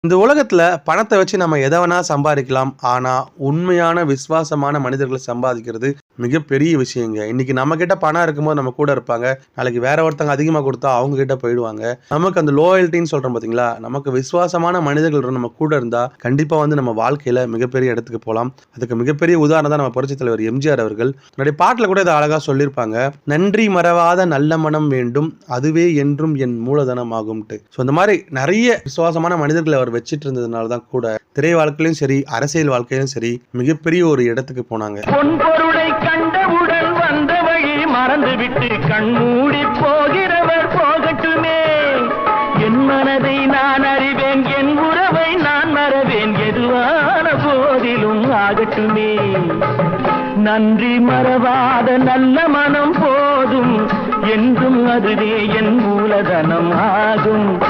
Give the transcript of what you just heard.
இந்த உலகத்துல பணத்த வச்சு நம்ம எத வேணா சம்பாரிக்கலாம். ஆனா, உண்மையான விசுவாசமான மனிதர்கள சம்பாதிக்கிறது மிகப்பெரிய விஷயங்க. இன்னைக்கு நம்மகிட்ட பணம் இருக்கும்போது நம்ம கூட இருப்பாங்க. நாளைக்கு வேற ஒருத்தங்க அதிகமா குடுத்தா அவங்க கிட்ட போயிடுவாங்க. நமக்கு அந்த லோயல்டின்னு சொல்றோம் பார்த்தீங்களா? நமக்கு விசுவாசமான மனிதர்கள் நம்ம கூட இருந்தா, கண்டிப்பா நம்ம வாழ்க்கையில மிகப்பெரிய இடத்துக்கு போலாம். அதுக்கு மிகப்பெரிய உதாரணம் தான் நம்ம புரட்சித் தலைவர் எம்ஜிஆர் அவர்கள். தன்னுடைய பாட்டுல கூட இத அழகா சொல்லியிருப்பாங்க. "நன்றி மறவாத நல்ல மனம் வேண்டும். அதுவே என்றும் என் மூலதனம் ஆகும்ன்ட்டு." இந்த மாரி நெறைய விசுவாசமான மனிதர்கள அவர் வச்சிட்டு இருந்ததுனால தான் கூட, திரை வாழ்க்கையிலும் சரி, அரசியல் வாழ்க்கையிலும் சரி, மிகப்பெரிய ஒரு இடத்துக்கு போனாங்க. பொன்பொருளை கண்டவுடன் வந்த வழி மறந்துவிட்டு கண்மூடி போகிறவர் போகட்டுமே. என் மனதை நான் அறிவேன், என் உறவை நான் மறவேன், எதுவான போதிலும் ஆகட்டுமே. நன்றி மறவாத நல்ல மனம் போதும், என்றும் அதுவே என் மூலதனம் ஆகும்.